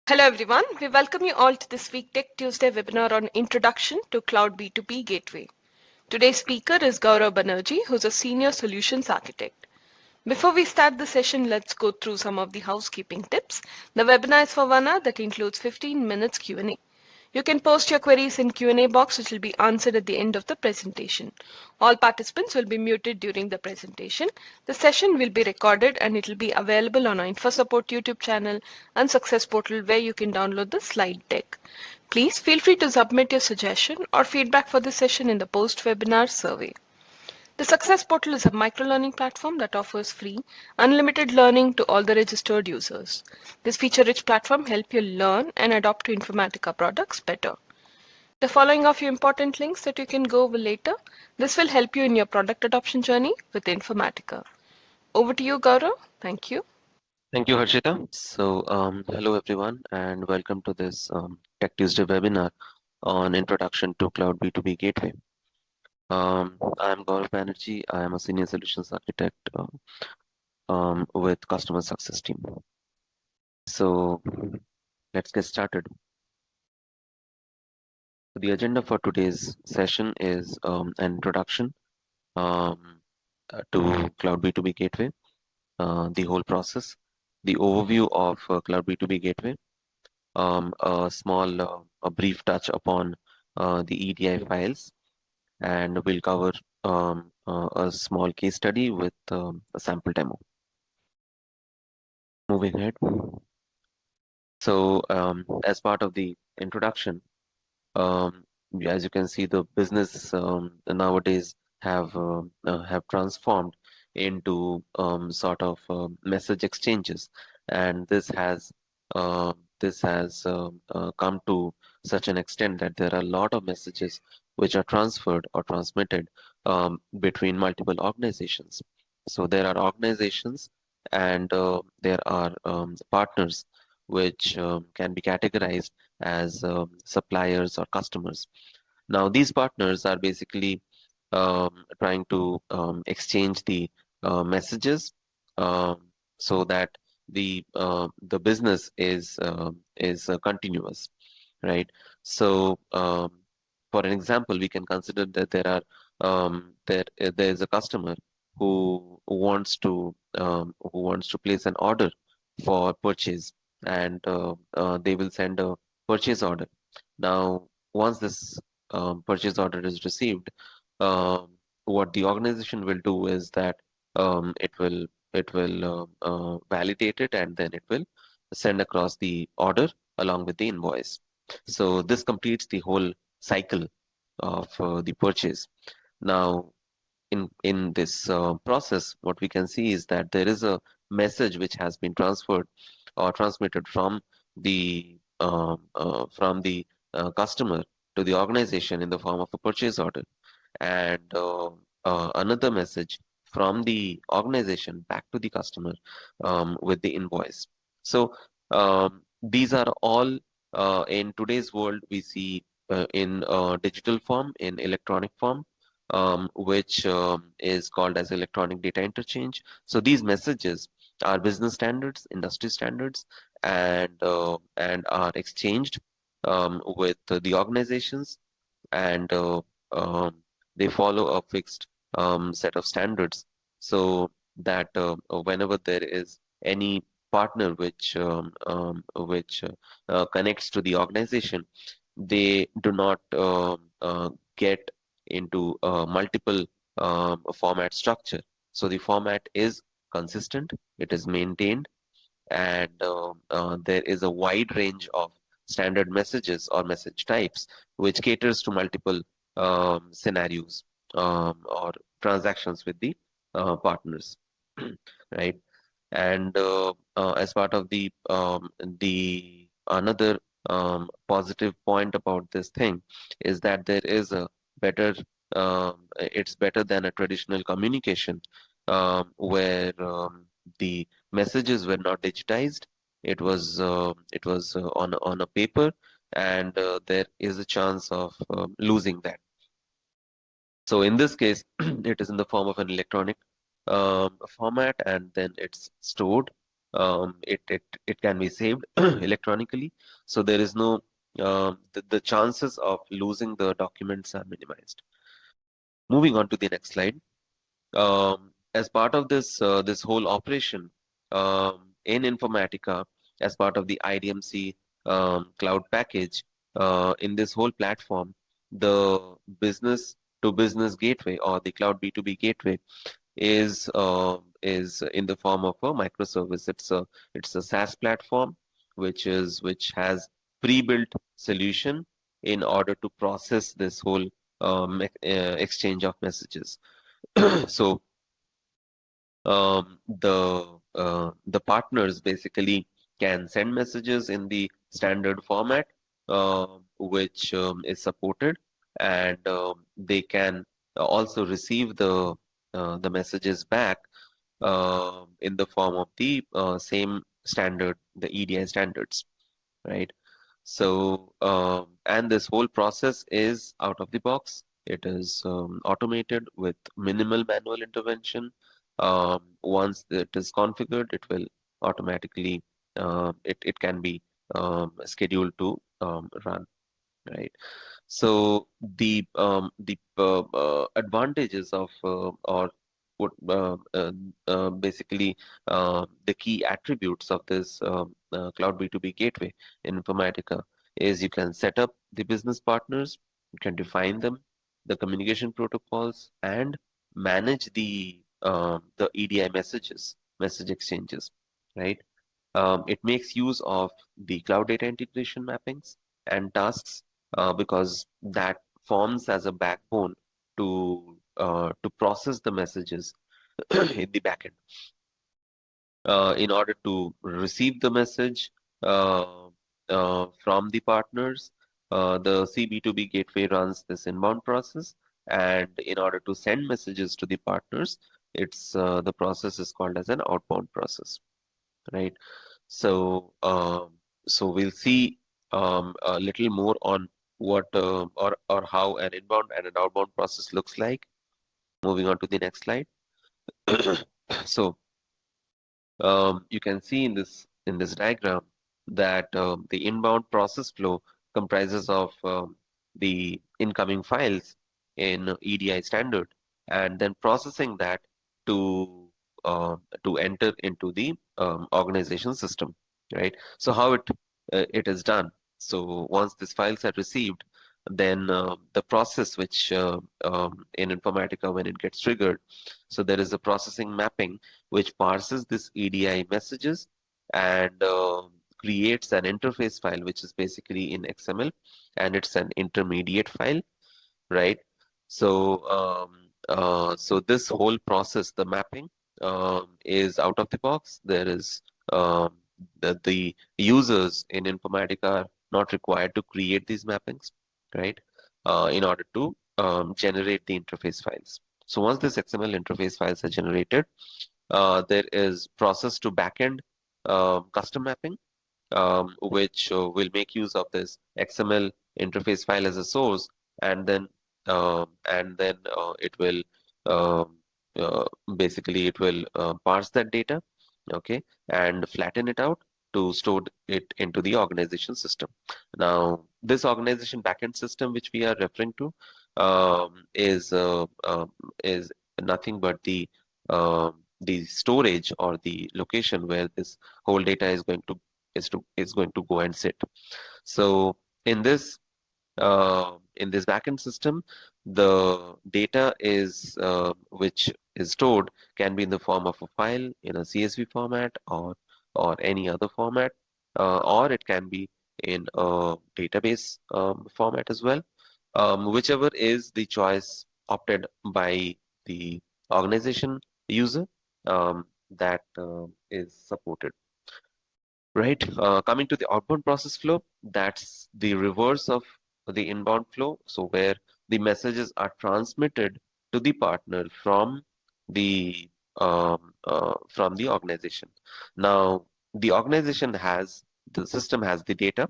Hello everyone, we welcome you all to this week Tech Tuesday webinar on Introduction to Cloud B2B Gateway. Today's speaker is Gaurav Banerjee, who's a Senior Solutions Architect. Before we start the session, let's go through some of the housekeeping tips. The webinar is for 1 hour that includes 15 minutes Q&A. You can post your queries in Q&A box which will be answered at the end of the presentation. All participants will be muted during the presentation. The session will be recorded and it will be available on our InfoSupport YouTube channel and Success Portal where you can download the slide deck. Please feel free to submit your suggestion or feedback for the session in the post-webinar survey. The Success Portal is a micro-learning platform that offers free, unlimited learning to all the registered users. This feature-rich platform helps you learn and adapt to Informatica products better. The following are few important links that you can go over later. This will help you in your product adoption journey with Informatica. Over to you, Gaurav. Thank you. Thank you, Harshita. Hello everyone, and welcome to this Tech Tuesday webinar on Introduction to Cloud B2B Gateway. I'm Gaurav Banerjee. I am a Senior Solutions Architect with Customer Success Team. So, let's get started. The agenda for today's session is an introduction to Cloud B2B Gateway, the whole process, the overview of Cloud B2B Gateway, a brief touch upon the EDI files, and we'll cover a small case study with a sample demo. Moving ahead. So, as part of the introduction, as you can see, the business nowadays have transformed into sort of message exchanges, and this has come to such an extent that there are a lot of messages which are transferred or transmitted between multiple organizations. So there are organizations and there are partners which can be categorized as suppliers or customers. Now, these partners are basically trying to exchange the messages so that the business is continuous, right? So, for an example, we can consider that there is a customer who wants to place an order for purchase, and they will send a purchase order. Now, once this purchase order is received, what the organization will do is that it will validate it, and then it will send across the order along with the invoice. So this completes the whole cycle of the purchase. Now, in this process, what we can see is that there is a message which has been transferred or transmitted from the customer to the organization in the form of a purchase order, and another message from the organization back to the customer with the invoice. So these are all in today's world we see in digital form, in electronic form, which is called as electronic data interchange. So these messages are business standards, industry standards, and are exchanged with the organizations, and they follow a fixed set of standards, so that whenever there is any partner which connects to the organization, they do not get into multiple format structure. So the format is consistent, it is maintained, and there is a wide range of standard messages or message types which caters to multiple scenarios or transactions with the partners, right? And as part of the another positive point about this thing is that there is a better it's better than a traditional communication where the messages were not digitized. It was on a paper, and there is a chance of losing that. So in this case, it is in the form of an electronic format, and then it's stored. It can be saved electronically, so there is no the chances of losing the documents are minimized. Moving on to the next slide. As part of this whole operation in Informatica, as part of the IDMC cloud package, in this whole platform, the business to business gateway or the cloud B2B gateway is in the form of a microservice. It's a SaaS platform which has pre-built solution in order to process this whole exchange of messages. So the partners basically can send messages in the standard format, which is supported, and they can also receive the messages back in the form of the same standard, the EDI standards, right? So, and this whole process is out of the box. It is automated with minimal manual intervention. Once it is configured, it will automatically, it can be scheduled to run, right? So the advantages of or what basically the key attributes of this cloud B2B gateway in Informatica is you can set up the business partners, you can define them, the communication protocols, and manage the EDI messages, message exchanges, right? It makes use of the cloud data integration mappings and tasks because that forms as a backbone to process the messages in the backend. In order to receive the message from the partners, the CB2B gateway runs this inbound process, and in order to send messages to the partners, it's the process is called as an outbound process, right? So, so we'll see a little more on what or how an inbound and an outbound process looks like. Moving on to the next slide. So, you can see in this diagram that the inbound process flow comprises of the incoming files in EDI standard and then processing that to to enter into the organization system, right? So how it is done. So once these files are received, then the process which in Informatica when it gets triggered, so there is a processing mapping which parses this EDI messages and creates an interface file, which is basically in XML, and it's an intermediate file, right? So, so this whole process, the mapping, is out of the box. There is the users in Informatica are not required to create these mappings, right? In order to generate the interface files. So once this XML interface files are generated, there is process to backend custom mapping, which will make use of this XML interface file as a source, and then it will um, uh, basically it will parse that data, okay, and flatten it out to store it into the organization system. Now, this organization backend system which we are referring to is nothing but the storage or the location where this whole data is going to go and sit. So in this backend system, the data is which is stored can be in the form of a file in a CSV format or any other format, or it can be in a database format as well. Whichever is the choice opted by the organization user, that is supported. Right. Coming to the outbound process flow, that's the reverse of the inbound flow. So where the messages are transmitted to the partner the from the organization. Now, the system has the data,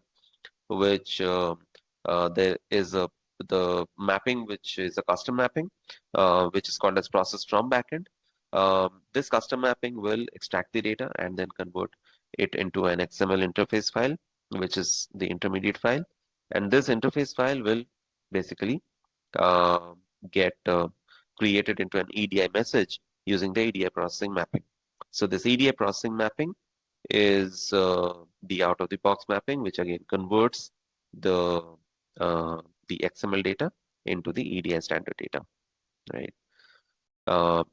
which there is the mapping, which is a custom mapping, which is called as process from backend. This custom mapping will extract the data and then convert it into an XML interface file, which is the intermediate file. And this interface file will basically uh, get created into an EDI message using the EDI processing mapping. So this EDI processing mapping is the out-of-the-box mapping, which again converts the uh, the XML data into the EDI standard data, right?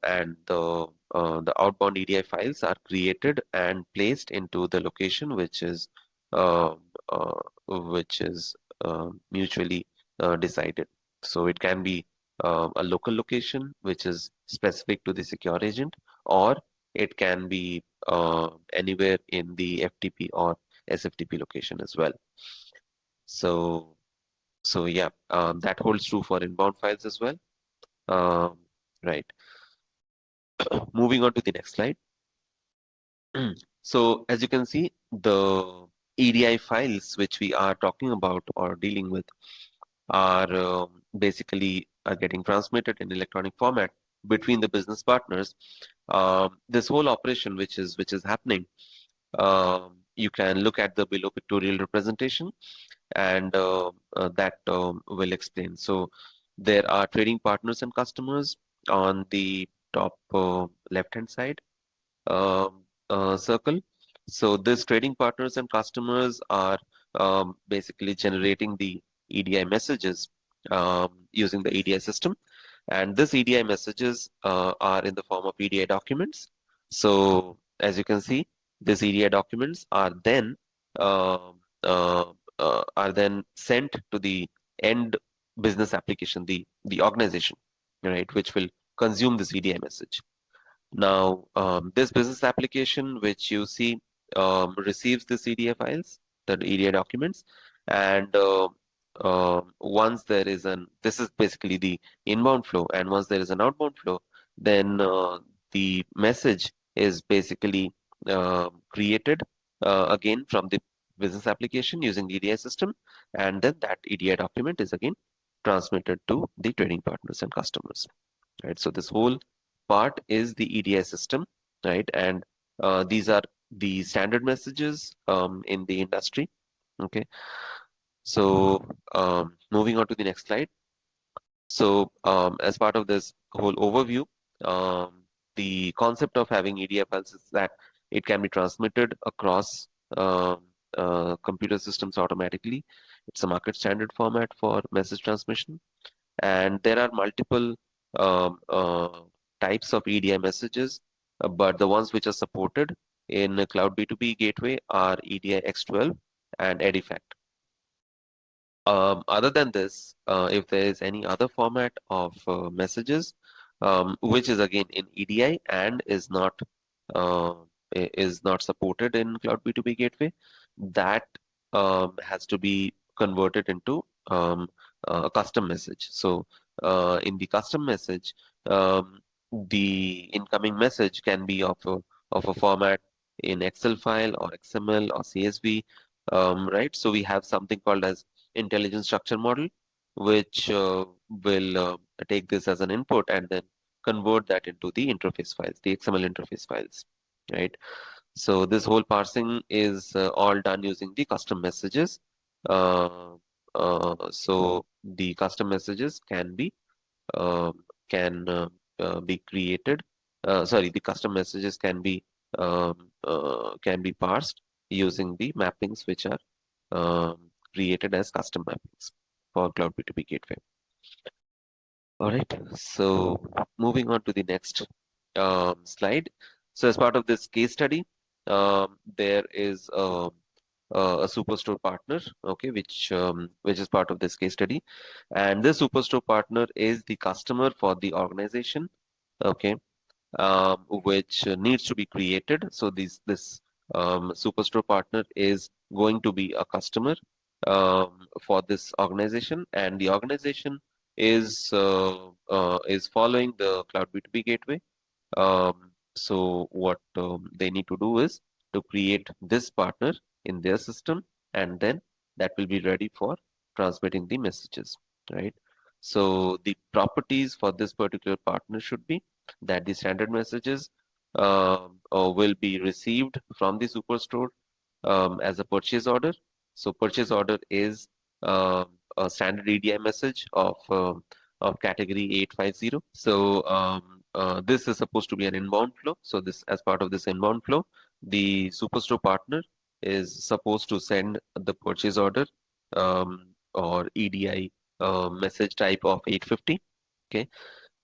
And the outbound EDI files are created and placed into the location uh, uh, which is mutually decided. So it can be a local location which is specific to the secure agent, or it can be anywhere in the FTP or SFTP location as well. So yeah, that holds true for inbound files as well. Um, right. Moving on to the next slide. So as you can see, the EDI files which we are talking about or dealing with are basically are getting transmitted in electronic format between the business partners. This whole operation which is happening, you can look at the below pictorial representation, and that will explain. So there are trading partners and customers on the top left-hand side circle. So these trading partners and customers are basically generating the EDI messages using the EDI system. And this EDI messages are in the form of EDI documents. So as you can see, these EDI documents uh, uh, are then sent to the end business application, the organization, right, which will consume this EDI message. Now, this business application, which you see, receives the CDA files, the EDA documents, and once there is this is basically the inbound flow, and once there is an outbound flow, then the message is basically created again from the business application using the EDI system, and then that EDI document is again transmitted to the trading partners and customers, right? So this whole part is the EDI system, right? And these are the standard messages in the industry. Okay, so moving on to the next slide. So as part of this whole overview, um, the concept of having EDI files is that it can be transmitted across computer systems automatically. It's a market standard format for message transmission, and there are multiple um, uh, types of EDI messages, but the ones which are supported in Cloud B2B Gateway are EDI X12 and Edifact. Other than this, if there is any other format of messages, which is again in EDI and uh, is not supported in Cloud B2B Gateway, that has to be converted into a custom message. So in the custom message, um, the incoming message can be of a format in Excel file or XML or CSV, right? So we have something called as intelligence structure model, which will take this as an input and then convert that into the interface files, the XML interface files, right? So this whole parsing is all done using the custom messages. Uh, so the custom messages um can be created. Sorry, the custom messages can be parsed using the mappings which are created as custom mappings for Cloud B2B Gateway. All right, so moving on to the next slide. So as part of this case study, there is a superstore partner, okay, which is part of this case study, and this superstore partner is the customer for the organization, okay, which needs to be created. So this superstore partner is going to be a customer for this organization, and the organization is following the Cloud B2B Gateway. So what they need to do is to create this partner in their system, and then that will be ready for transmitting the messages, right? So the properties for this particular partner should be that the standard messages will be received from the superstore as a purchase order. So purchase order is a standard EDI message of category 850. So this is supposed to be an inbound flow. So this, as part of this inbound flow, the superstore partner is supposed to send the purchase order or EDI message type of 850. Okay.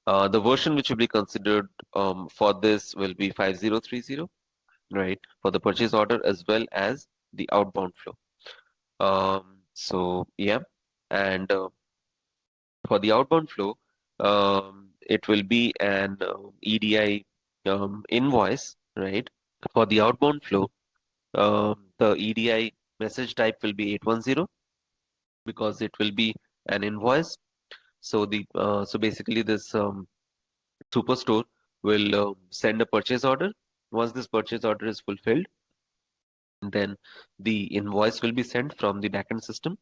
The version which will be considered for this will be 5030, right, for the purchase order as well as the outbound flow. So yeah, and for the outbound flow, it will be an EDI invoice, right? For the outbound flow, the EDI message type will be 810 because it will be an invoice. So so basically this superstore will send a purchase order. Once this purchase order is fulfilled, then the invoice will be sent from the backend system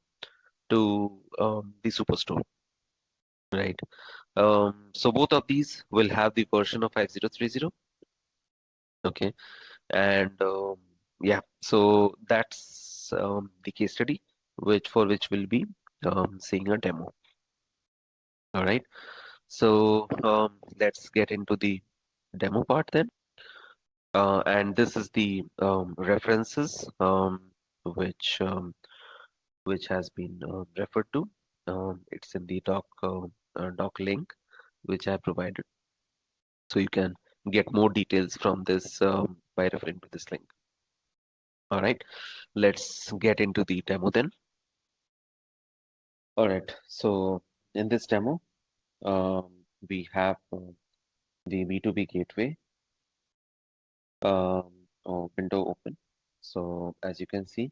to the superstore, right? So both of these will have the version of 5030. Okay, and yeah, so that's the case study which we'll be seeing a demo. All right, so let's get into the demo part then. And this is the references which which has been referred to. It's in the doc link which I provided, so you can get more details from this by referring to this link. All right, let's get into the demo then. All right, so in this demo, we have the B2B gateway window open. So as you can see,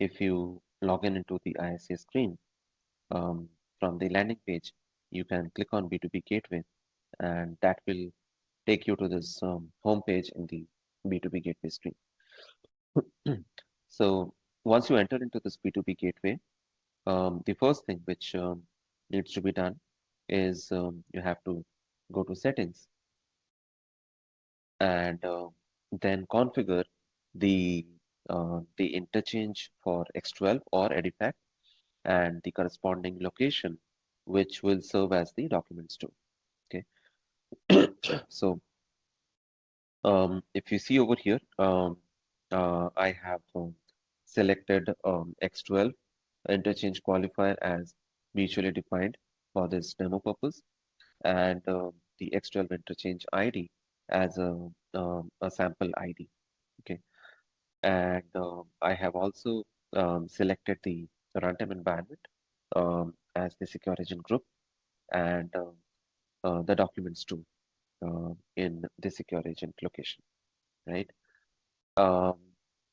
if you log in into the IICS screen from the landing page, you can click on B2B gateway, and that will take you to this home page in the B2B gateway screen. So once you enter into this B2B gateway, the first thing which needs to be done is you have to go to settings and then configure the the interchange for X12 or Edifact and the corresponding location which will serve as the document store. Okay, so if you see over here, I have selected X12 interchange qualifier as mutually defined for this demo purpose, and the X12 interchange ID as a sample ID. Okay, and I have also selected the runtime environment as the secure agent group and the documents too in the secure agent location, right? Um,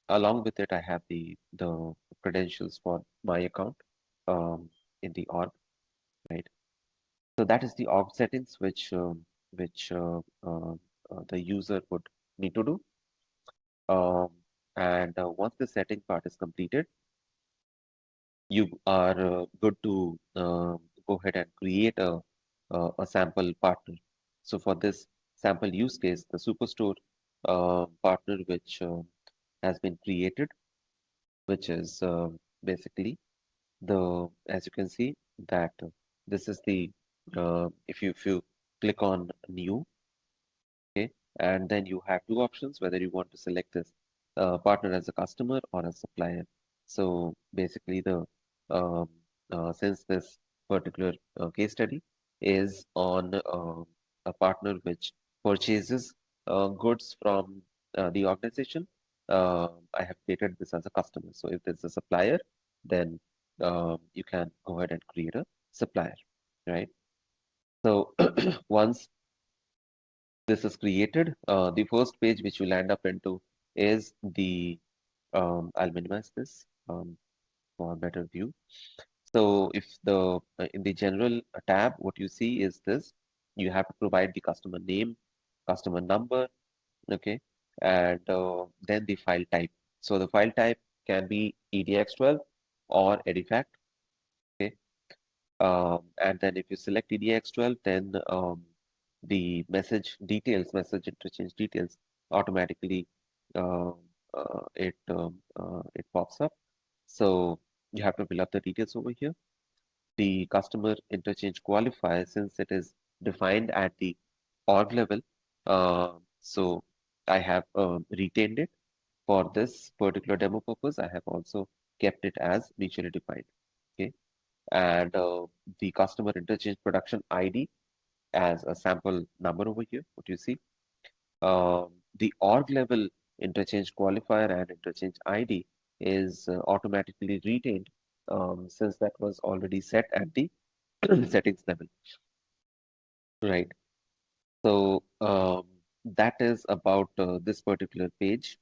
Along with it, I have the credentials for my account um, in the org, right? So that is the org settings which the user would need to do. Um, and once the setting part is completed, you are good to go ahead and create a sample partner. So for this sample use case, the Superstore partner which has been created, which is basically as you can see that this is the if you click on new, okay, and then you have two options whether you want to select this partner as a customer or a supplier. So basically the um, since this particular case study is on a partner which purchases goods from the organization, I have created this as a customer. So if there's a supplier, then you can go ahead and create a supplier, right? So once this is created, the first page which you land up into is the, I'll minimize this for a better view. So if in the general tab, what you see is this, you have to provide the customer name, customer number, okay, and then the file type. So the file type can be EDX12 or Edifact, okay. And then if you select EDX12, then the message interchange details automatically uh, it pops up. So you have to fill up the details over here. The customer interchange qualifier, since it is defined at the org level, so I have retained it for this particular demo purpose. I have also kept it as mutually defined. Okay, and the customer interchange production ID as a sample number over here. What you see, the org level interchange qualifier and interchange ID is automatically retained since that was already set at the settings level, right? So that is about this particular page.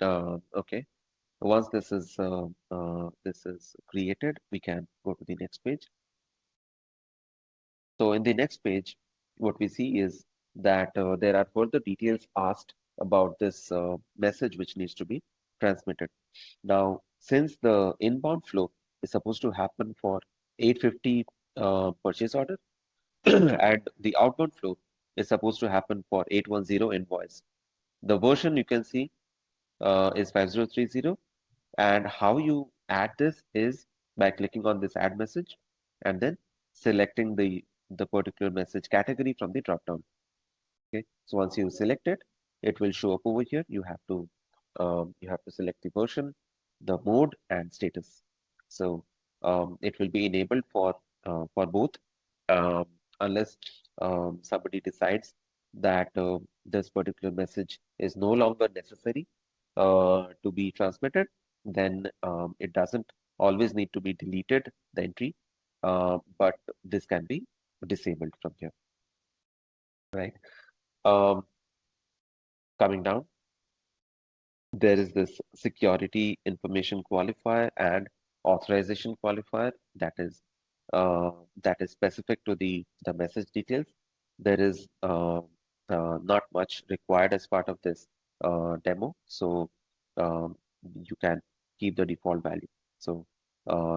Okay. Once this is created, we can go to the next page. So in the next page, what we see is that there are further details asked about this message which needs to be transmitted. Now, since the inbound flow is supposed to happen for 850 purchase order, and the outbound flow is supposed to happen for 810 invoice. The version you can see is 5030, and how you add this is by clicking on this add message and then selecting the particular message category from the drop down. Okay, so once you select it, it will show up over here. You have to select the version, the mode, and status. So it will be enabled for both, um, unless somebody decides that this particular message is no longer necessary to be transmitted. Then it doesn't always need to be deleted, the entry, but this can be disabled from here, right? Um, Coming down, there is this security information qualifier and authorization qualifier uh, that is specific to the message details. There is not much required as part of this demo, so um, you can keep the default value. So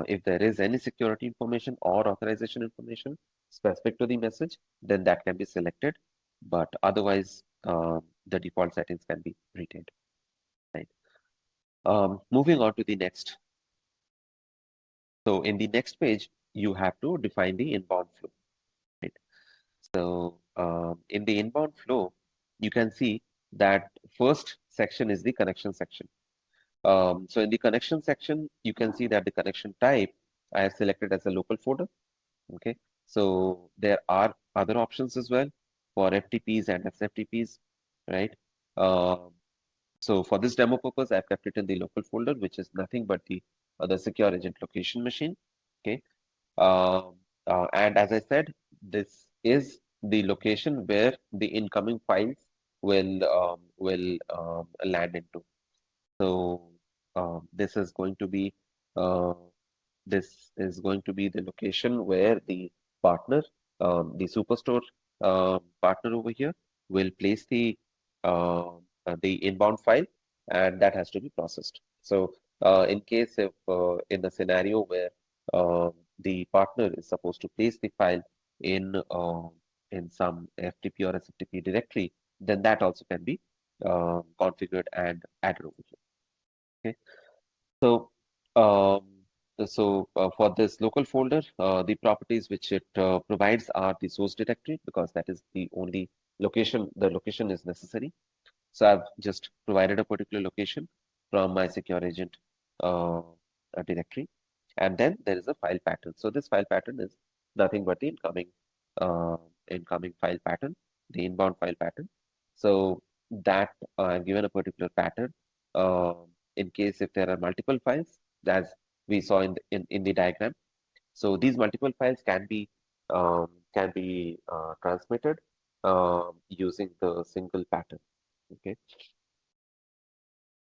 if there is any security information or authorization information specific to the message, then that can be selected, but otherwise the default settings can be retained. Right. Moving on to the next. So in the next page, you have to define the inbound flow. Right. So in the inbound flow, you can see that first section is the connection section. So in the connection section, you can see that the connection type I have selected as a local folder. Okay. So there are other options as well for FTPs and SFTPs, right? Um, So for this demo purpose, I've kept it in the local folder, which is nothing but the other secure agent location machine. Okay. Um, and as I said, this is the location where the incoming files will land into. So this is going to be uh, the location where the partner, the superstore partner over here, will place the inbound file, and that has to be processed. So, in case if in a scenario where the partner is supposed to place the file in some FTP or SFTP directory, then that also can be configured and added over here. Okay. So, for this local folder, the properties which it provides are the source directory, because that is the only location, the location is necessary. So I've just provided a particular location from my secure agent uh, directory. And then there is a file pattern. So this file pattern is nothing but the uh, incoming file pattern, the inbound file pattern. So that I've given a particular pattern uh, in case if there are multiple files, as we saw in the diagram. So these multiple files can be transmitted using the single pattern. Okay.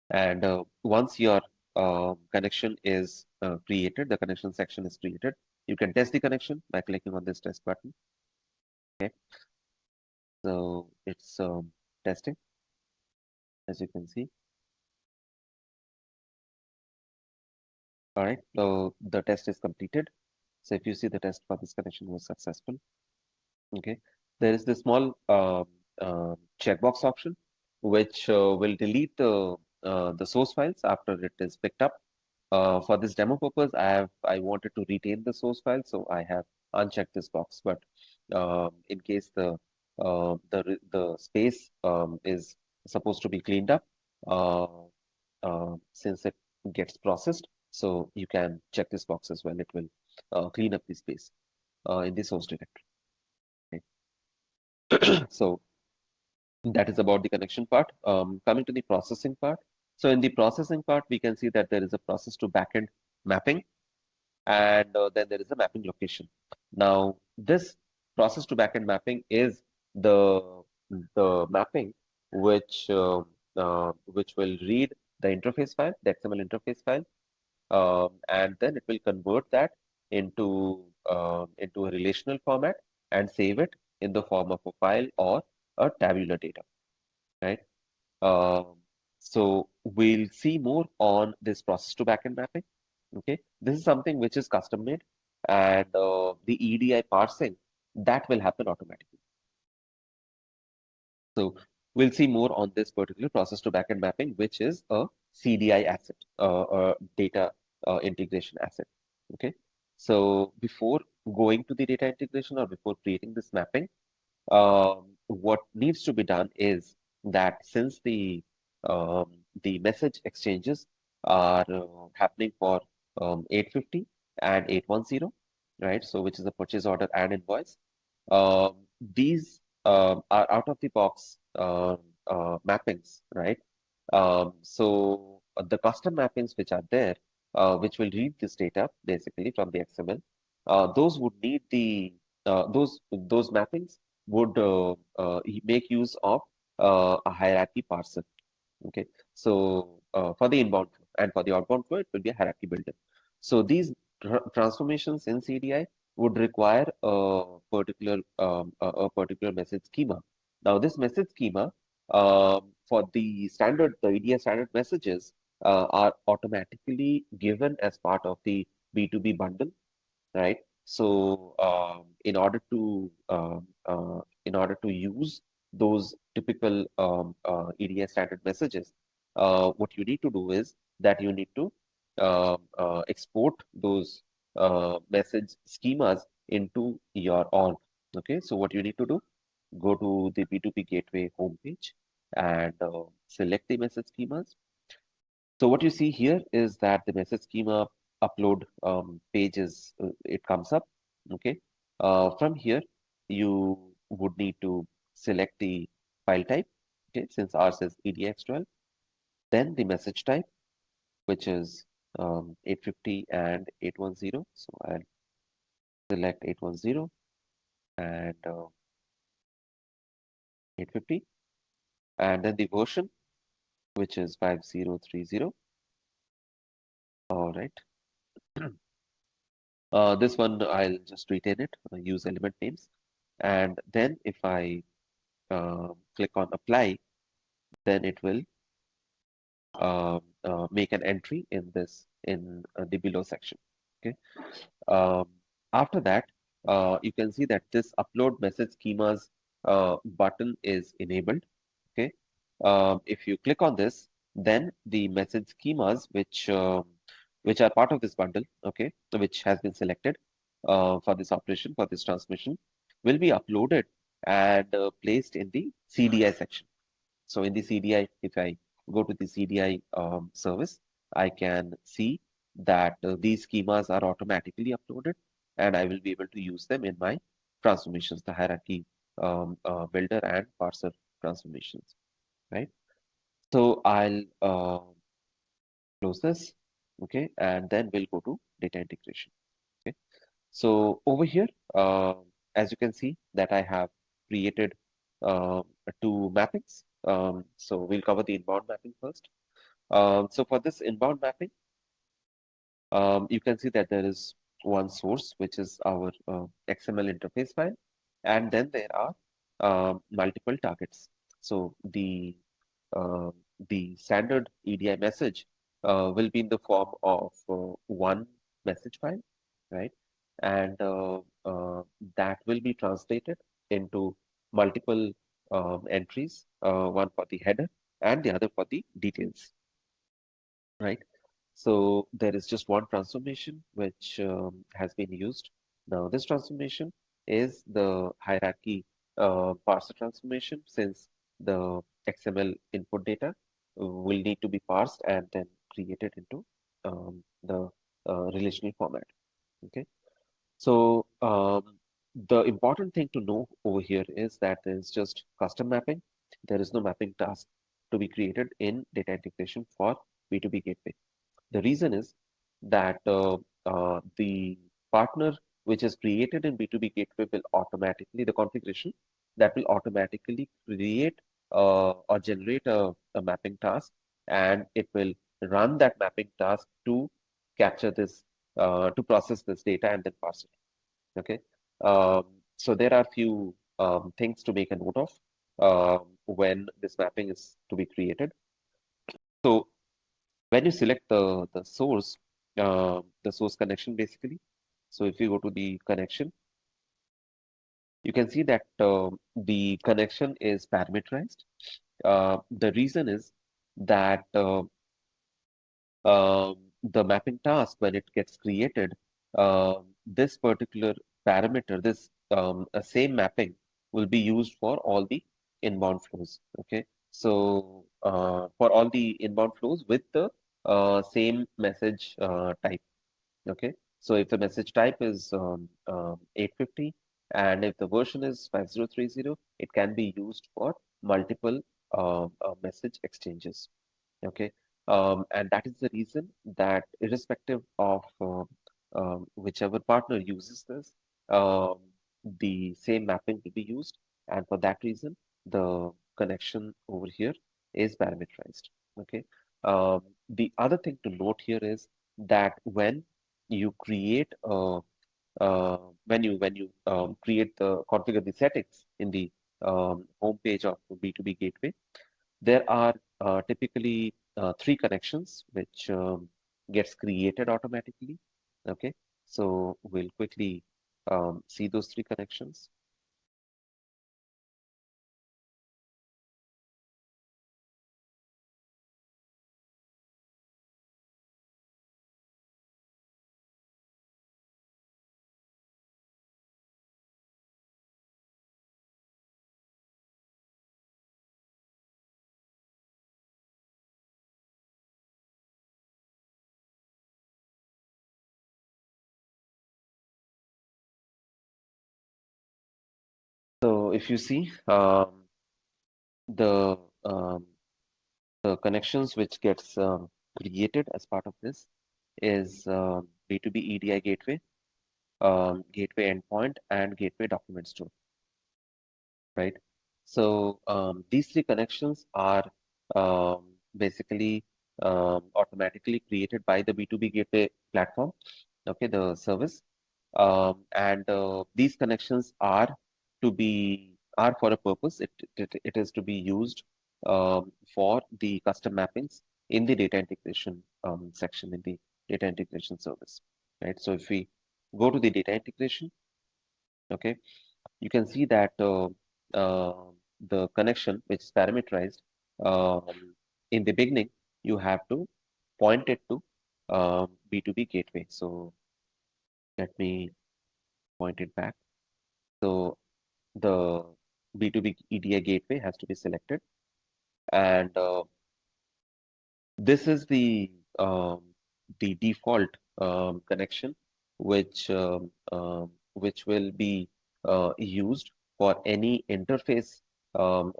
And once your connection is created, the connection section is created, you can test the connection by clicking on this test button. Okay, so it's testing, as you can see. All right, so the test is completed. So if you see, the test for this connection was successful. Okay, there is this small checkbox option which will delete the source files after it is picked up. For this demo purpose, I wanted to retain the source file, so I have unchecked this box. But in case the space is supposed to be cleaned up, uh, since it gets processed, so you can check this box as well. It will clean up the space in the source directory. Okay. So that is about the connection part. Coming to the processing part. So in the processing part, we can see that there is a process to backend mapping, and then there is a mapping location. Now, this process to backend mapping is the mapping which will read the interface file, the XML interface file, and then it will convert that into a relational format and save it in the form of a file or a tabular data, right? Um, so we'll see more on this process to backend mapping. Okay, this is something which is custom made, and the EDI parsing that will happen automatically. So we'll see more on this particular process to backend mapping, which is a CDI asset, data integration asset. Okay, so before going to the data integration or before creating this mapping, what needs to be done is that since the message exchanges are happening for 850 and 810, right? So which is a purchase order and invoice. Um, these are out of the box mappings, right? So the custom mappings which are there, which will read this data basically from the XML, those would need those mappings would make use of a hierarchy parser. Okay, so for the inbound flow and for the outbound flow, it will be a hierarchy builder. So these transformations in CDI would require a particular message schema. Now, this message schema for the EDI standard messages are automatically given as part of the B2B bundle, right? So in order to use those typical EDI standard messages, what you need to do is that you need to export those message schemas into your org. Okay, so what you need to do, go to the B2B Gateway homepage and select the message schemas. So what you see here is that the message schema upload page it comes up. Okay. From here, you would need to select the file type. Okay, since ours is EDX12, then the message type, which is 850 and 810. So I'll select 810 and 850, and then the version, which is 5030. All right. This one I'll just retain it, use element names. And then if I click on apply, then it will make an entry in the below section. Okay. Um, After that, you can see that this upload message schemas button is enabled. Okay. If you click on this, then the message schemas which are part of this bundle, okay, which has been selected for this operation, for this transmission, will be uploaded and placed in the CDI section. So in the CDI, if I go to the CDI service, I can see that these schemas are automatically uploaded, and I will be able to use them in my transformations, the hierarchy builder and parser transformations, right? So I'll close this, okay, and then we'll go to data integration. Okay, so over here, as you can see that I have created uh, two mappings. So we'll cover the inbound mapping first. So for this inbound mapping, you can see that there is one source, which is our XML interface file, and then there are multiple targets. So uh, the standard EDI message will be in the form of one message file, right? And that will be translated into multiple entries, one for the header and the other for the details, right? So there is just one transformation which has been used. Now, this transformation is the hierarchy parser transformation, since the XML input data will need to be parsed and then created into the relational format. Okay. So the important thing to know over here is that there is just custom mapping. There is no mapping task to be created in data integration for B2B gateway. The reason is that the partner which is created in B2B gateway will automatically, the configuration that will automatically create or generate a mapping task, and it will run that mapping task to capture this, to process this data and then pass it. Okay. Um, so there are few things to make a note of when this mapping is to be created. So when you select the source connection basically. So if you go to the connection, you can see that the connection is parameterized. The reason is that the mapping task, when it gets created, this particular parameter, this same mapping will be used for all the inbound flows. Okay, so for all the inbound flows with the same message type. Okay, so if the message type is 850 and if the version is 5030, it can be used for multiple message exchanges. Okay, and that is the reason that irrespective of whichever partner uses this, um, the same mapping will be used, and for that reason, the connection over here is parameterized. Okay, the other thing to note here is that when you create create the configure the settings in the home page of B2B gateway, there are typically three connections which gets created automatically. Okay, so we'll quickly see those three connections. So if you see the um, the connections which gets created as part of this is B2B EDI gateway, gateway endpoint, and gateway document store. Right? So these three connections are basically automatically created by the B2B gateway platform, okay, the service. And these connections are are for a purpose. It is to be used for the custom mappings in the data integration section in the data integration service. Right. So if we go to the data integration, okay, you can see that the connection which is parameterized in the beginning, you have to point it to B2B gateway. So let me point it back. So the B2B EDI gateway has to be selected, and this is the default connection which will be used for any interface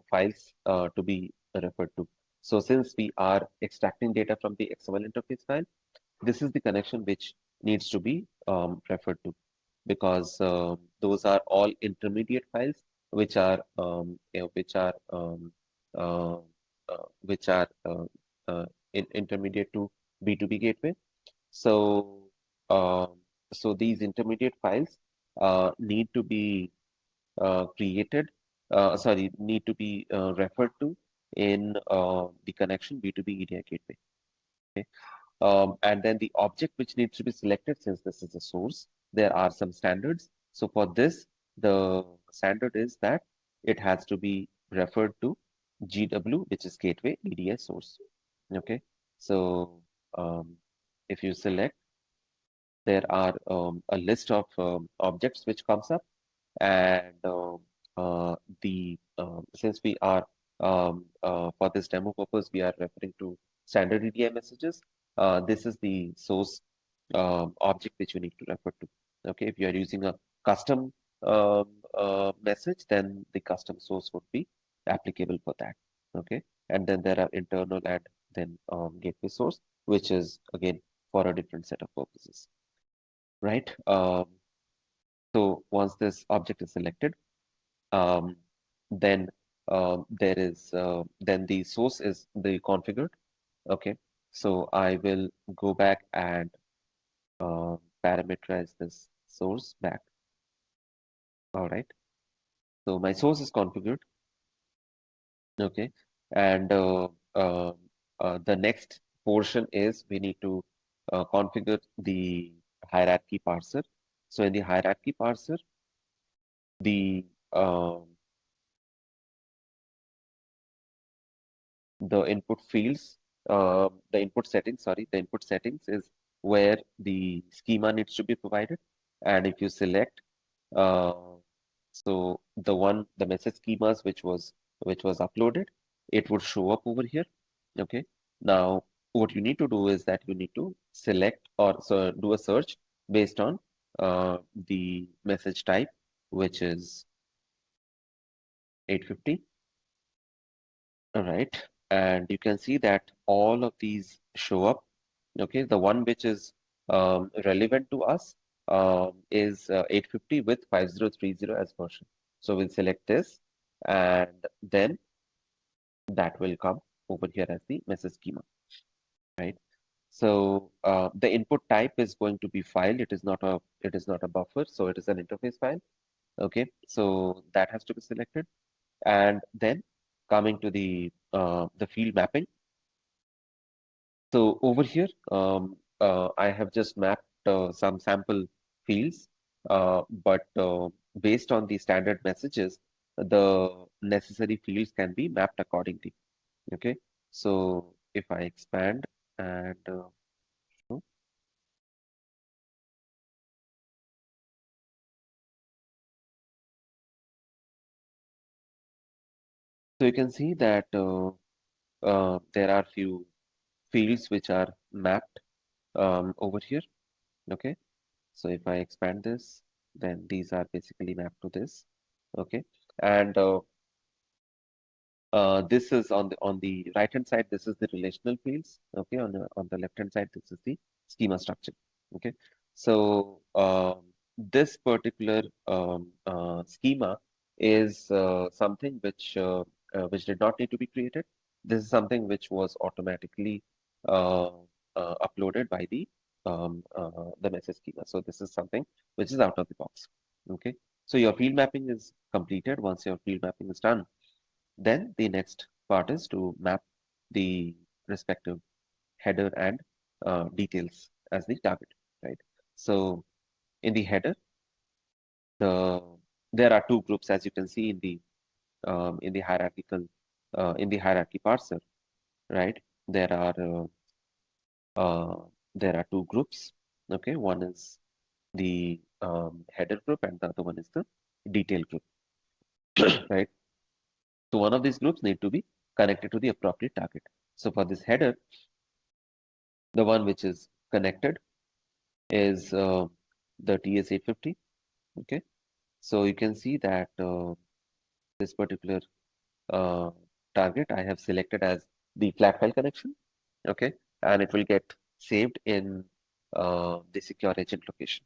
files to be referred to. So since we are extracting data from the XML interface file, this is the connection which needs to be referred to, because those are all intermediate files which are uh, which are intermediate to B2B gateway. So um, so these intermediate files need to be created, need to be referred to in the connection B2B EDI gateway. Okay. And then the object which needs to be selected, since this is a source, there are some standards. So for this, the standard is that it has to be referred to GW, which is gateway EDI source. Okay, so if you select, there are a list of objects which comes up, and the since we are for this demo purpose we are referring to standard EDI messages. This is the source object which you need to refer to. Okay, if you are using a custom message, then the custom source would be applicable for that. Okay, and then there are internal and then gateway source, which is again for a different set of purposes, right? So once this object is selected, um, then there is then the source is the configured. Okay, so I will go back and parameterize this source back. All right, so my source is configured. Okay, and the next portion is we need to configure the hierarchy parser. So in the hierarchy parser, the um, the input fields, the input settings, sorry, the input settings is where the schema needs to be provided. And if you select, uh, so the message schemas which was uploaded, it would show up over here. Okay. Now, what you need to do is that you need to select or so do a search based on the message type, which is 850. All right, and you can see that all of these show up. Okay, the one which is relevant to us is 850 with 5030 as version. So we'll select this, and then that will come over here as the message schema, right? So the input type is going to be file. It is not a buffer, so it is an interface file. Okay, so that has to be selected, and then coming to the field mapping. So over here, I have just mapped some sample fields, but based on the standard messages, the necessary fields can be mapped accordingly. Okay, so if I expand and show, so you can see that there are few fields which are mapped over here. Okay, so if I expand this, then these are basically mapped to this. Okay, and this is on the right hand side. This is the relational fields. Okay, on the left hand side, this is the schema structure. Okay, so this particular schema is something which did not need to be created. This is something which was automatically uh, uploaded by the message schema. So this is something which is out of the box. Okay, so your field mapping is completed. Once your field mapping is done, then the next part is to map the respective header and details as the target, right? So in the header, the there are two groups as you can see in the hierarchical in the hierarchy parser, right? There are uh, uh, there are two groups. Okay, one is the header group and the other one is the detail group, right? So one of these groups need to be connected to the appropriate target. So for this header, the one which is connected is the TS850. Okay, so you can see that this particular uh, target I have selected as the flat file connection. Okay, and it will get saved in the secure agent location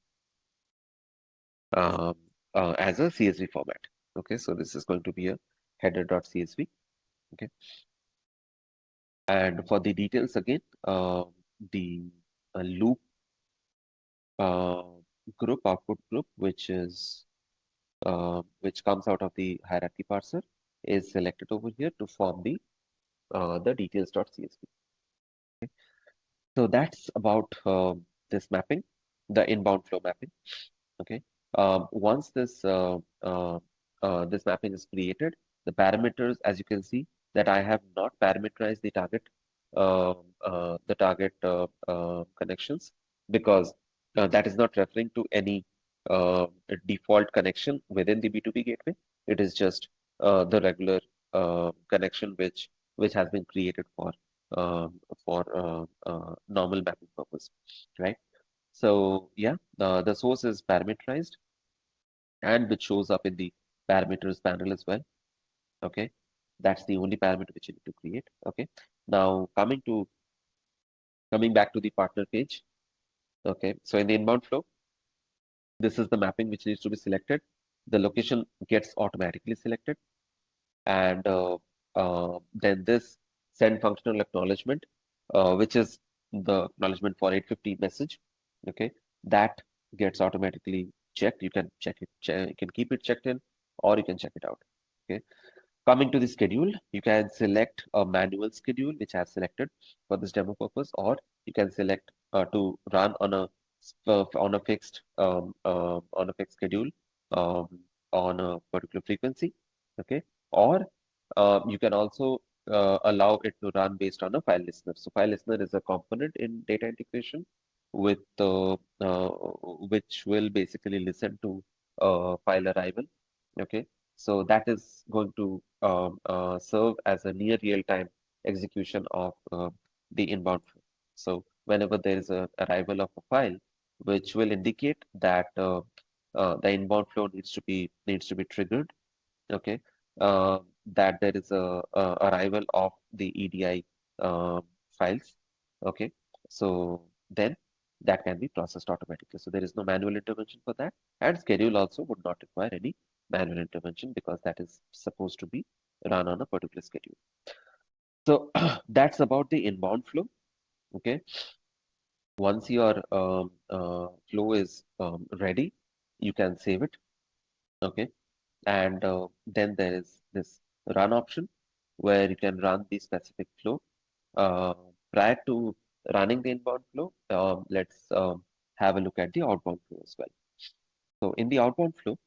um, as a CSV format. Okay, so this is going to be a header.csv. Okay, and for the details again, the loop uh, group, output group, which comes out of the hierarchy parser, is selected over here to form the details.csv. Okay. So that's about this mapping, the inbound flow mapping. Okay. Once this this mapping is created. The parameters, as you can see, that I have not parameterized the target connections because that is not referring to any uh, default connection within the B2B gateway. It is just the regular connection which has been created for normal mapping purpose, right? So yeah, the source is parameterized and which shows up in the parameters panel as well. Okay, that's the only parameter which you need to create. Okay, now coming back to the partner page. Okay, so in the inbound flow, this is the mapping which needs to be selected. The location gets automatically selected, and then this send functional acknowledgement, which is the acknowledgement for 850 message. Okay, that gets automatically checked. You can check it, you can keep it checked in, or you can check it out. Okay. Coming to the schedule, you can select a manual schedule, which I have selected for this demo purpose, or you can select to run on a fixed schedule um, on a particular frequency. Okay, or you can also allow it to run based on a file listener. So file listener is a component in data integration with which will basically listen to file arrival. Okay, so that is going to serve as a near real-time execution of the inbound flow. So whenever there is a arrival of a file, which will indicate that the inbound flow needs to be triggered. Okay, that there is a arrival of the EDI files. Okay, so then that can be processed automatically. So there is no manual intervention for that, and schedule also would not require any manual intervention because that is supposed to be run on a particular schedule. So that's about the inbound flow. Okay, once your flow is ready, you can save it. Okay, and then there is this run option where you can run the specific flow. Uh, Prior to running the inbound flow, let's have a look at the outbound flow as well. So in the outbound flow,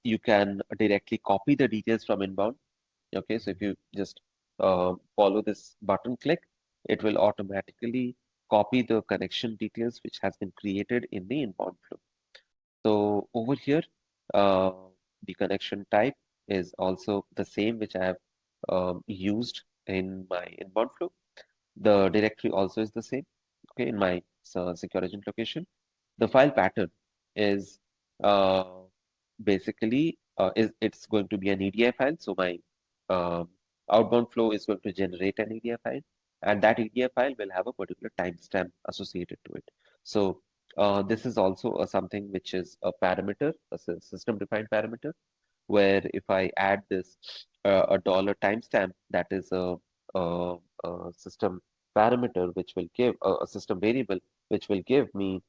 you can directly copy the details from inbound. Okay, so if you just follow this button click, it will automatically copy the connection details which has been created in the inbound flow. So over here, uh, the connection type is also the same which I have used in my inbound flow. The directory also is the same, okay, in my secure agent location. The file pattern is uh, basically it's going to be an EDI file. So my um, outbound flow is going to generate an EDI file, and that EDI file will have a particular timestamp associated to it. So this is also something which is a parameter, a system-defined parameter, where if I add this a dollar timestamp, that is a system parameter which will give a system variable which will give me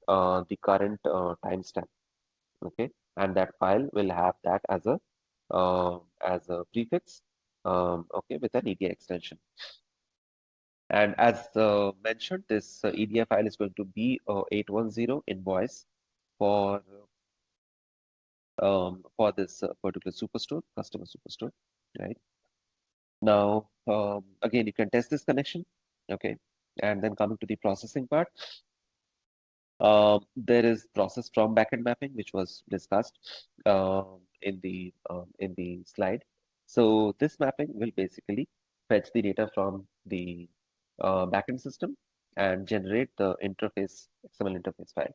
the current timestamp. Okay, and that file will have that as a prefix. Okay, with an EDI extension. And as mentioned, this EDI file is going to be a 810 invoice for for this particular superstore, customer superstore, right? Now, again, you can test this connection, okay? And then coming to the processing part, there is process from backend mapping, which was discussed in the slide. So this mapping will basically fetch the data from the backend system and generate the interface XML interface file.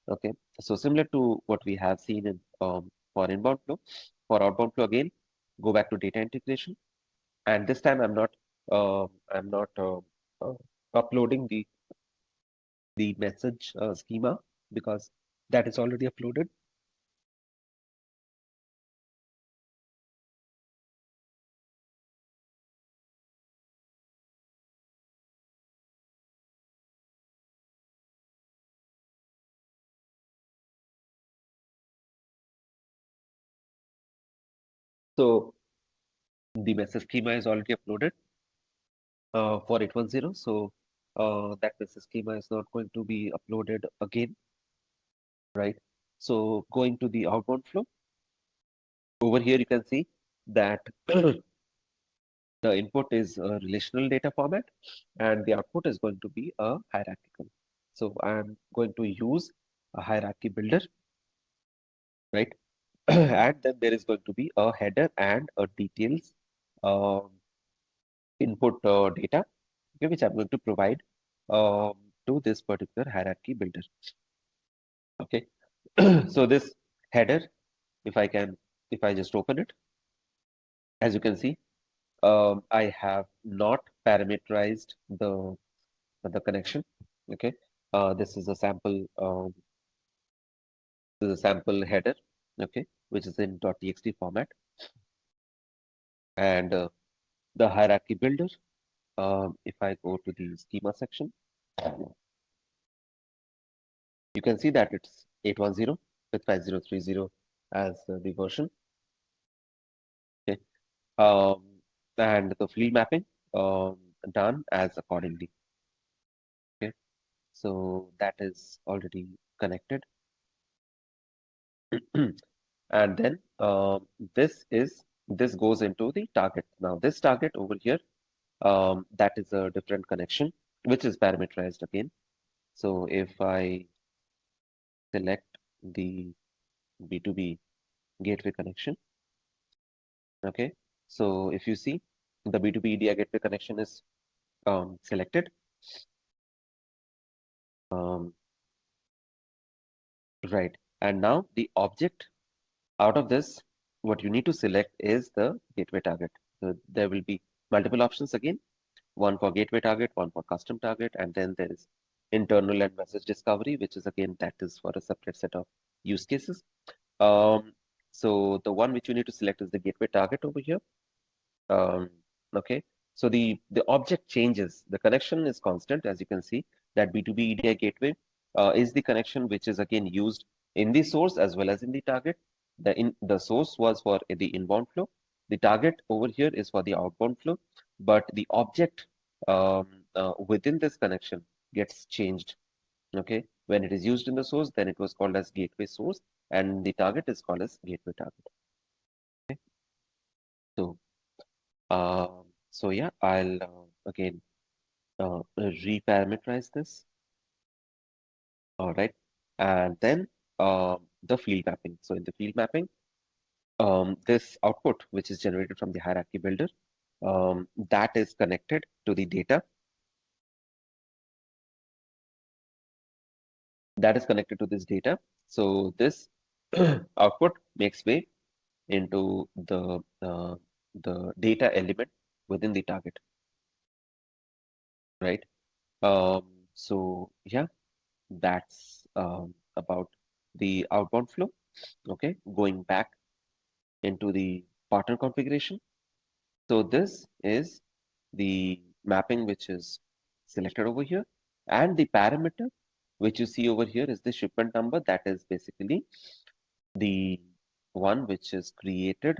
Okay, so similar to what we have seen in for inbound flow, for outbound flow again, go back to data integration, and this time I'm not uploading the message schema because that is already uploaded. So the message schema is already uploaded for 810. So that message schema is not going to be uploaded again, right? So going to the outbound flow. Over here, you can see that the input is a relational data format and the output is going to be a hierarchical. So I'm going to use a hierarchy builder, right? And then there is going to be a header and a details um, input data, okay, which I'm going to provide um, to this particular hierarchy builder. Okay, so this header, if I can, if I just open it, as you can see, I have not parameterized the connection. Okay, this is a sample. This is a sample header. Okay, which is in .txt format, and the hierarchy builder. If I go to the schema section, you can see that it's 810 with 5030 as the version. Okay, um, and the field mapping um, done as accordingly. Okay, so that is already connected. And then this goes into the target. Now this target over here, that is a different connection, which is parameterized again. So if I select the B2B gateway connection, okay. So if you see the B2B EDI gateway connection is selected, um, right. And now the object out of this, what you need to select is the gateway target. So there will be multiple options again, one for gateway target, one for custom target, and then there is internal and message discovery, which is again that is for a separate set of use cases. Um, so the one which you need to select is the gateway target over here. Um, okay, so the object changes. The connection is constant, as you can see. That B2B EDI gateway is the connection which is again used in the source as well as in the target. The source was for the inbound flow. The target over here is for the outbound flow, but the object within this connection gets changed. Okay, when it is used in the source, then it was called as gateway source, and the target is called as gateway target. Okay, so. So yeah, I'll again reparameterize this. All right, and then the field mapping. So in the field mapping, this output, which is generated from the hierarchy builder, that is connected to the data. That is connected to this data. So this output makes way into the data element within the target, right? Um, so yeah, that's about the outbound flow. Okay, going back into the partner configuration. So this is the mapping which is selected over here, and the parameter which you see over here is the shipment number. That is basically the one which is created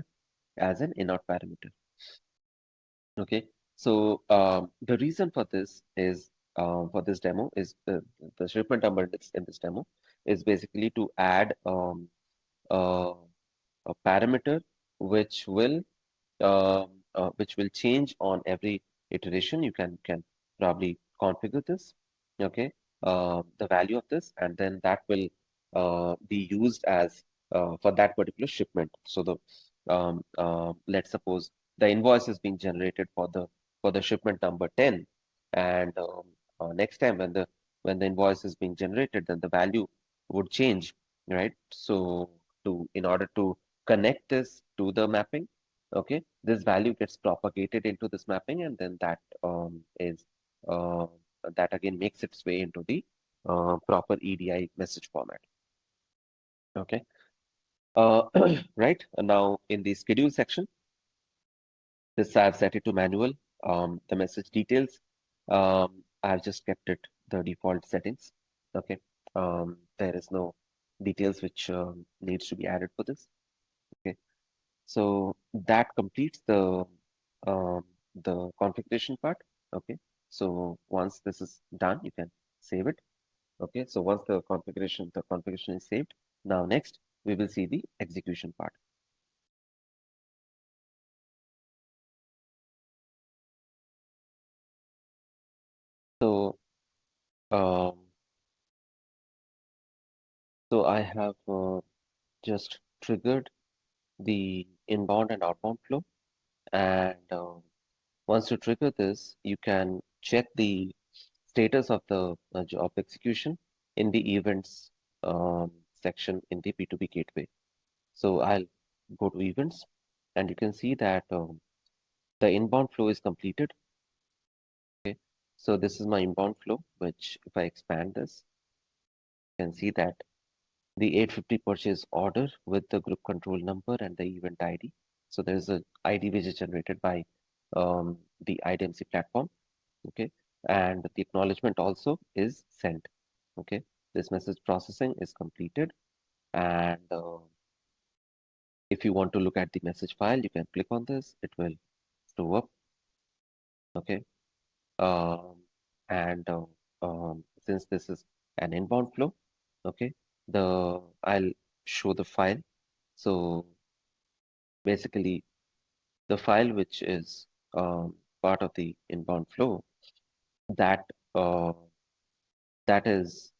as an inert parameter. Okay, so the reason for this is for this demo is the shipment number in this demo is basically to add uh, a parameter which will change on every iteration. You can probably configure this, okay, the value of this, and then that will be used as for that particular shipment. So let's suppose the invoice is being generated for the shipment number 10, and next time when the invoice is being generated, then the value would change, right? So to in order to connect this to the mapping, okay, this value gets propagated into this mapping, and then uh, that again makes its way into the proper EDI message format. Okay, uh, right. And now in the schedule section, this I've set it to manual. The message details, I've just kept it the default settings. Okay, there is no details which needs to be added for this. Okay, so that completes um, the configuration part. Okay, so once this is done, you can save it. Okay, so once the configuration is saved, now next we will see the execution part. Um, so I have just triggered the inbound and outbound flow, and once you trigger this, you can check the status of the job execution in the events section in the B2B gateway. So I'll go to events, and you can see that the inbound flow is completed. Okay, so this is my inbound flow, which if I expand this, you can see that the 850 purchase order with the group control number and the event ID. So there's a ID which is generated by the IDMC platform. Okay, and the acknowledgement also is sent. Okay, this message processing is completed, and if you want to look at the message file, you can click on this. It will show up. Okay, um, and since this is an inbound flow, okay, the I'll show the file. So basically, the file which is part of the inbound flow that uh, that is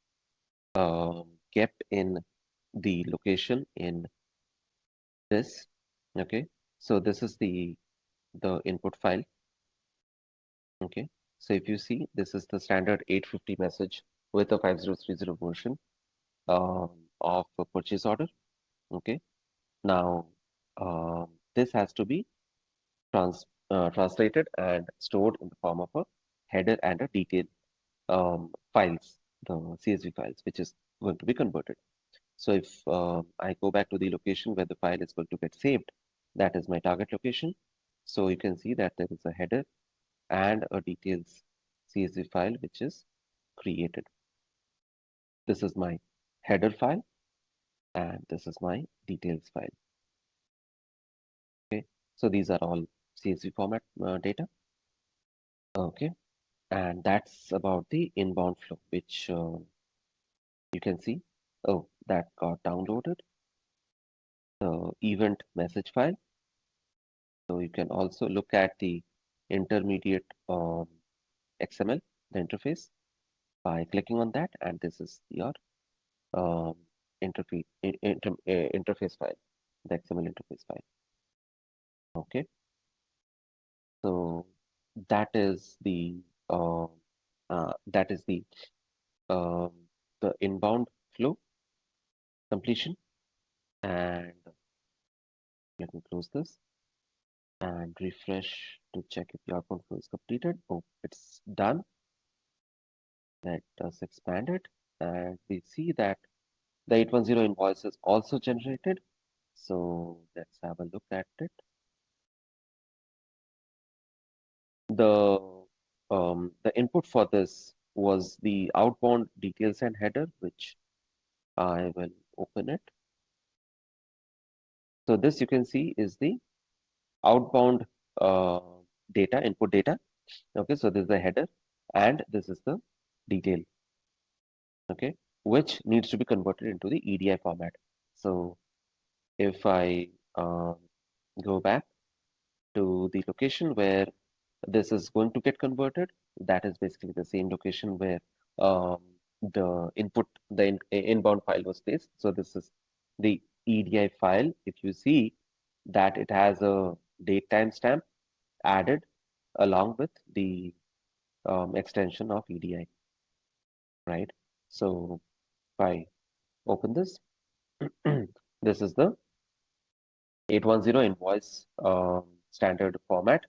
kept in the location in this. Okay, so this is the input file. Okay, so if you see, this is the standard 850 message with a 5030 version of a purchase order. Okay, now this has to be translated and stored in the form of a header and a detail files, the CSV files, which is going to be converted. So if I go back to the location where the file is going to get saved, that is my target location. So you can see that there is a header and a details CSV file which is created. This is my header file and this is my details file. Okay, so these are all CSV format data. Okay, and that's about the inbound flow, which you can see. Oh, that got downloaded. The event message file. So you can also look at the intermediate XML, the interface, by clicking on that, and this is your um, interface file, the XML interface file. Okay, so that is uh, that is um, the inbound flow completion. And let me close this and refresh to check if the outbound flow is completed. Oh, it's done. Let us expand it, and we see that the 810 invoice is also generated. So let's have a look at it. The input for this was the outbound details and header, which I will open it. So this you can see is the outbound uh, data, input data. Okay, so this is the header and this is the detail. Okay, which needs to be converted into the EDI format. So if I um, go back to the location where this is going to get converted, that is basically the same location where um, the input, the inbound file was placed. So this is the EDI file. If you see that it has a date timestamp added along with the extension of EDI, right? So if I open this, this is the 810 invoice standard format,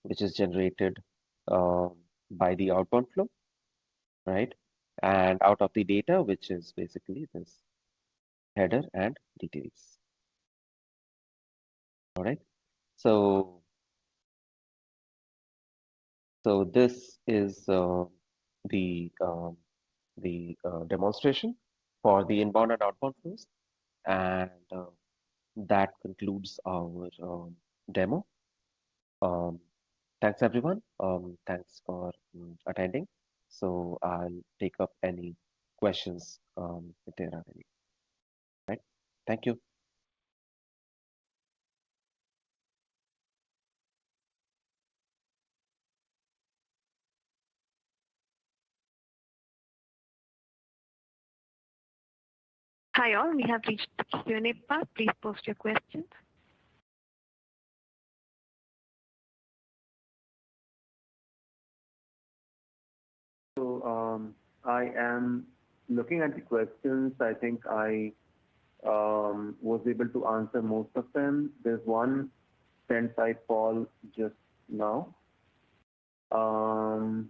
which is generated um, by the outbound flow, right? And out of the data, which is basically this header and details. All right. So, so this is the demonstration for the inbound and outbound flows, and that concludes our demo. Um, Thanks everyone. Thanks for attending. So I'll take up any questions if there are any. Right. Thank you. Hi all, we have reached the Q&A part. Please post your questions. So I am looking at the questions. I think I was able to answer most of them. There's one sent by Paul just now. So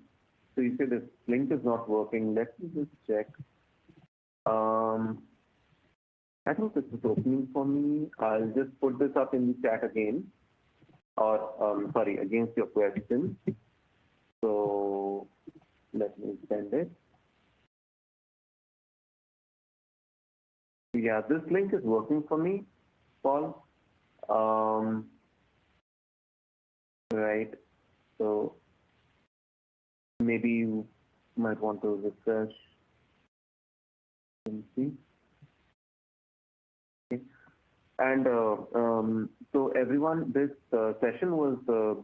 you say this link is not working. Let me just check. I think this is opening for me. I'll just put this up in the chat again, or sorry, against your question. So let me send it. Yeah, this link is working for me, Paul. Right. So maybe you might want to refresh and see. Okay. And so everyone, this session was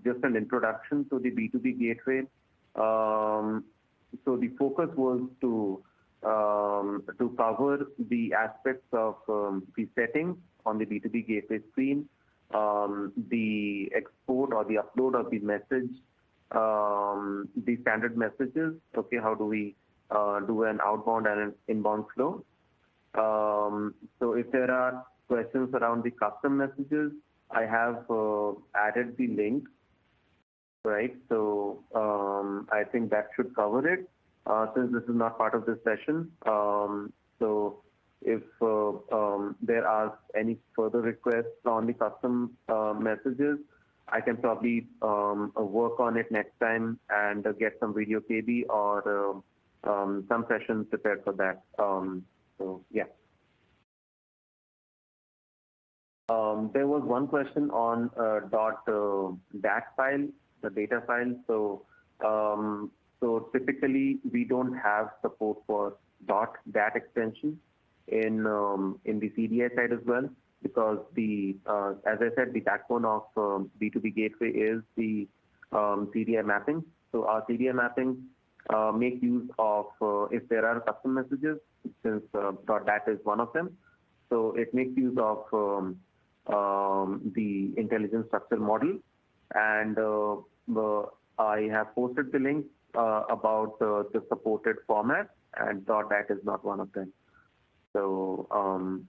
just an introduction to the B2B Gateway. So the focus was to cover the aspects of the settings on the B2B Gateway screen, the export or the upload of the message, the standard messages. Okay, how do we do an outbound and an inbound flow? So if there are questions around the custom messages, I have added the link, right? So I think that should cover it since this is not part of this session. So if there are any further requests on the custom messages, I can probably work on it next time and get some video KB or some sessions prepared for that. So yeah. There was one question on .dat file, the data file. So typically we don't have support for .dat extension in the CDI side as well, because the as I said, the backbone of B2B Gateway is the CDI mapping. So our CDI mapping make use of if there are custom messages, since .dat is one of them. So it makes use of the intelligence structure model, and I have posted the link about the supported format, and .dat is not one of them. So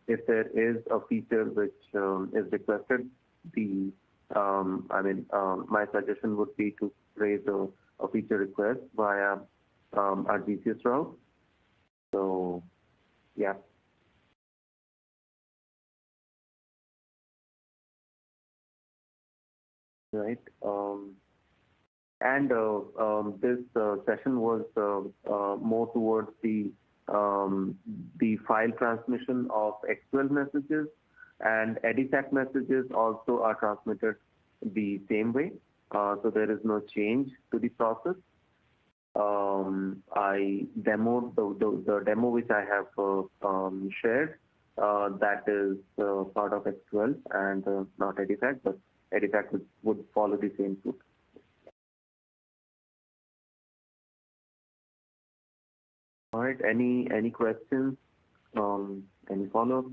if there is a feature which is requested, the my suggestion would be to raise a feature request via our GCS route. So yeah. Right. And this session was more towards the file transmission of XML messages, and EDIFACT messages also are transmitted the same way. So there is no change to the process. I demoed the demo which I have shared. That is part of X12 and not EDIFACT, but EDIFACT would follow the same suit. All right. Any questions? Any follow-up?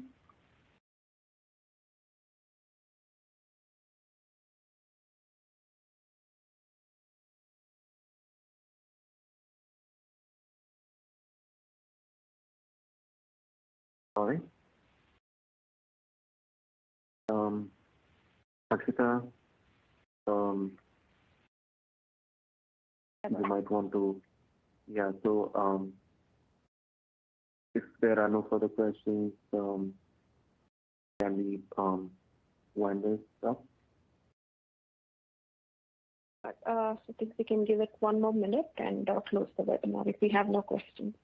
All right. Akshita, you might want to, yeah. So if there are no further questions, can we wind this up? So I think we can give it one more minute and close the webinar if we have no questions.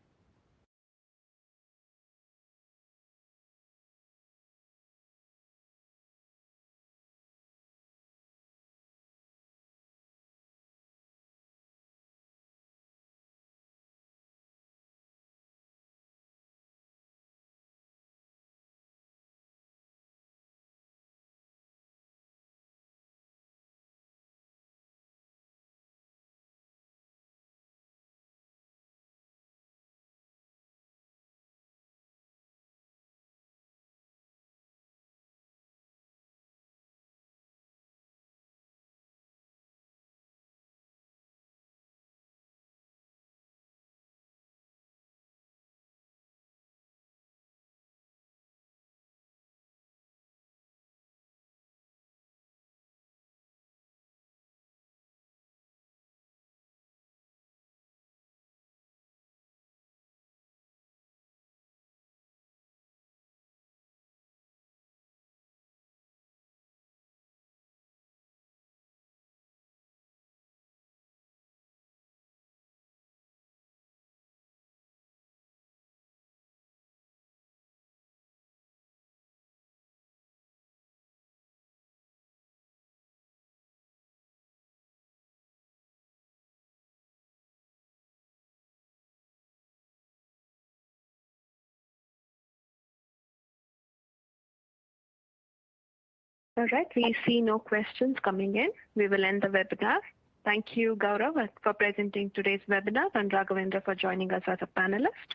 All right, we see no questions coming in. We will end the webinar. Thank you, Gaurav, for presenting today's webinar and Raghavendra for joining us as a panelist.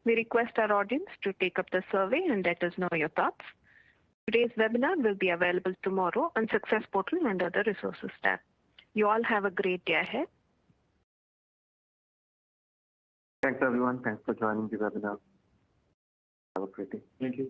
We request our audience to take up the survey and let us know your thoughts. Today's webinar will be available tomorrow on Success Portal under the Resources tab. You all have a great day ahead. Thanks, everyone. Thanks for joining the webinar. Have a great day. Thank you.